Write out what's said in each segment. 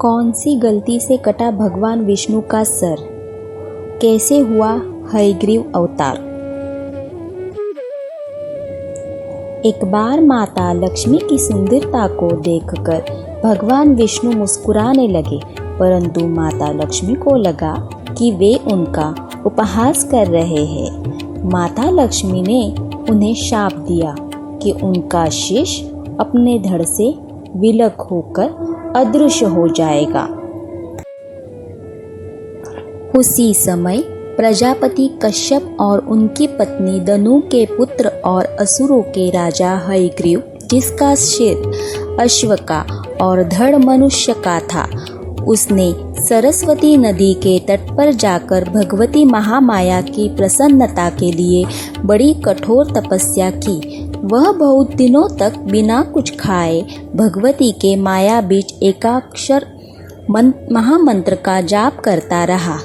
कौन सी गलती से कटा भगवान विष्णु का सर? कैसे हुआ हयग्रीव अवतार? एक बार माता लक्ष्मी की सुंदरता को देखकर भगवान विष्णु मुस्कुराने लगे, परंतु माता लक्ष्मी को लगा कि वे उनका उपहास कर रहे हैं। माता लक्ष्मी ने उन्हें शाप दिया कि उनका शीश अपने धड़ से विलग होकर अदृश्य हो जाएगा। उसी समय प्रजापति कश्यप और उनकी पत्नी दनु के पुत्र और असुरों के राजा हयग्रीव, जिसका सिर अश्व का और धड़ मनुष्य का था, उसने सरस्वती नदी के तट पर जाकर भगवती महामाया की प्रसन्नता के लिए बड़ी कठोर तपस्या की। वह बहुत दिनों तक बिना कुछ खाए भगवती के माया बीच एकाक्षर महामंत्र का जाप करता रहा।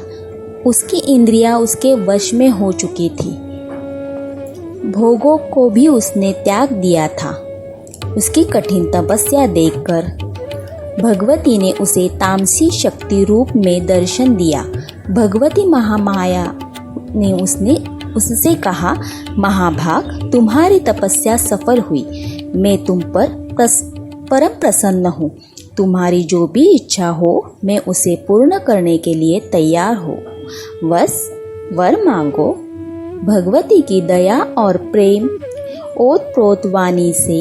उसकी इंद्रियां उसके वश में हो चुकी थी। भोगों को भी उसने त्याग दिया था। उसकी कठिन तपस्या देखकर भगवती ने उसे तामसी शक्ति रूप में दर्शन दिया। भगवती महामाया ने उससे कहा, महाभाग, तुम्हारी तपस्या सफल हुई। मैं तुम पर परम प्रसन्न हूँ। तुम्हारी जो भी इच्छा हो मैं उसे पूर्ण करने के लिए तैयार हूँ। बस वर मांगो। भगवती की दया और प्रेम ओतप्रोत वाणी से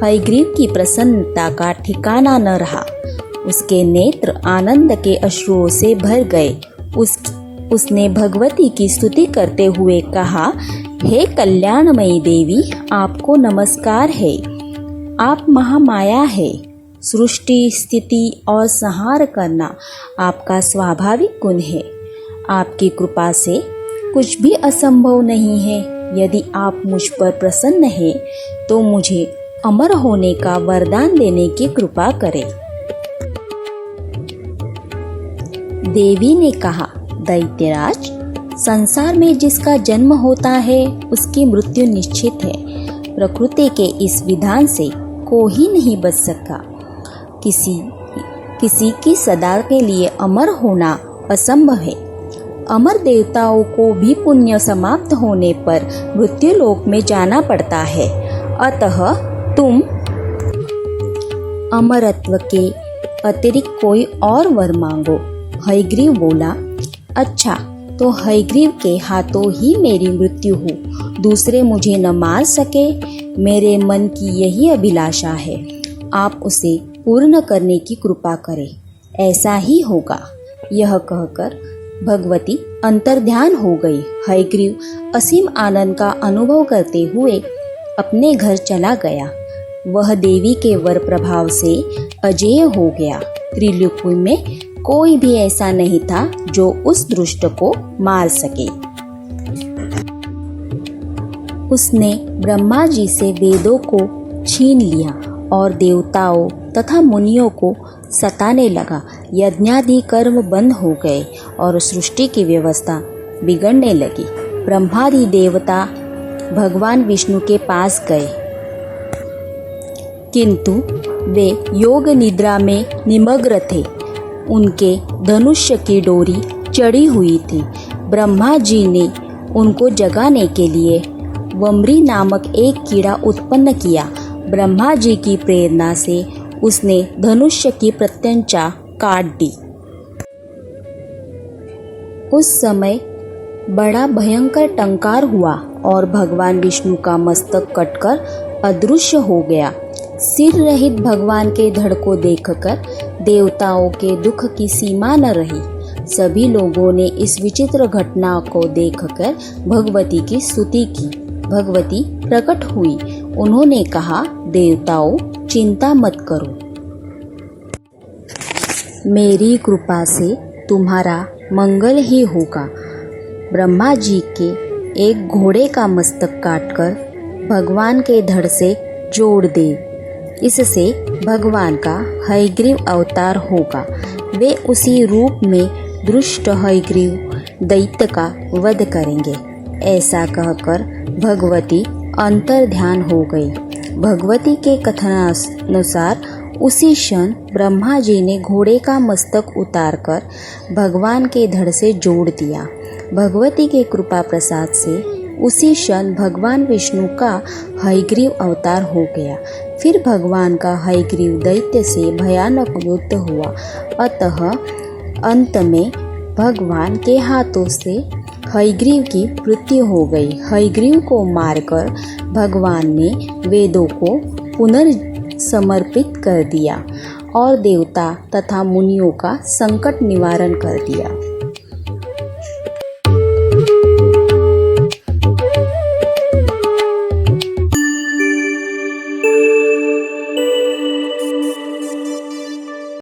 हयग्रीव की प्रसन्नता का ठिकाना न रहा। उसके नेत्र आनंद के अश्रुओं से भर गए। उसने भगवती की स्तुति करते हुए कहा, हे कल्याणमयी देवी, आपको नमस्कार है। आप महामाया है। सृष्टि, स्थिति और संहार करना आपका स्वाभाविक गुण है। आपकी कृपा से कुछ भी असंभव नहीं है। यदि आप मुझ पर प्रसन्न हैं, तो मुझे अमर होने का वरदान देने की कृपा करें। देवी ने कहा, दैत्यराज, संसार में जिसका जन्म होता है उसकी मृत्यु निश्चित है। प्रकृति के इस विधान से कोई नहीं बच सका। किसी की सदा के लिए अमर होना असंभव है। अमर देवताओं को भी पुण्य समाप्त होने पर मृत्यु लोक में जाना पड़ता है। अतः तुम अमरत्व के अतिरिक्त कोई और वर मांगो। हयग्रीव बोला, अच्छा, तो हयग्रीव के हाथों ही मेरी मृत्यु हो, दूसरे मुझे न मार सके। मेरे मन की यही अभिलाषा है। आप उसे पूर्ण करने की कृपा करें। ऐसा ही होगा। यह कहकर भगवती अंतर्ध्यान हो गई। हयग्रीव असीम आनंद का अनुभव करते हुए अपने घर चला गया। वह देवी के वर प्रभाव से अजेय हो गया। त्रिलोकी में कोई भी ऐसा नहीं था जो उस दुष्ट को मार सके। उसने ब्रह्मा जी से वेदों को छीन लिया और देवताओं तथा मुनियों को सताने लगा। यज्ञादि कर्म बंद हो गए और सृष्टि की व्यवस्था बिगड़ने लगी। ब्रह्मादि देवता भगवान विष्णु के पास गए, किंतु वे योग निद्रा में निमग्न थे। उनके धनुष्य की डोरी चढ़ी हुई थी। ब्रह्मा जी ने उनको जगाने के लिए वम्री नामक एक कीड़ा उत्पन्न किया। ब्रह्मा जी की प्रेरणा से उसने धनुष्य की प्रत्यंचा काट दी। उस समय बड़ा भयंकर टंकार हुआ और भगवान विष्णु का मस्तक कटकर अदृश्य हो गया। सिर रहित भगवान के धड़ को देखकर देवताओं के दुख की सीमा न रही। सभी लोगों ने इस विचित्र घटना को देखकर भगवती की स्तुति की। भगवती प्रकट हुई। उन्होंने कहा, देवताओं, चिंता मत करो। मेरी कृपा से तुम्हारा मंगल ही होगा। ब्रह्मा जी के एक घोड़े का मस्तक काटकर भगवान के धड़ से जोड़ दे। इससे भगवान का हयग्रीव अवतार होगा। वे उसी रूप में दुष्ट हयग्रीव दैत्य का वध करेंगे। ऐसा कहकर भगवती अंतर्ध्यान हो गई। भगवती के कथनानुसार उसी क्षण ब्रह्मा जी ने घोड़े का मस्तक उतारकर भगवान के धड़ से जोड़ दिया। भगवती के कृपा प्रसाद से उसी क्षण भगवान विष्णु का हयग्रीव अवतार हो गया। फिर भगवान का हयग्रीव दैत्य से भयानक युद्ध हुआ। अतः अंत में भगवान के हाथों से हयग्रीव की मृत्यु हो गई। हयग्रीव को मारकर भगवान ने वेदों को पुनर्समर्पित कर दिया और देवता तथा मुनियों का संकट निवारण कर दिया।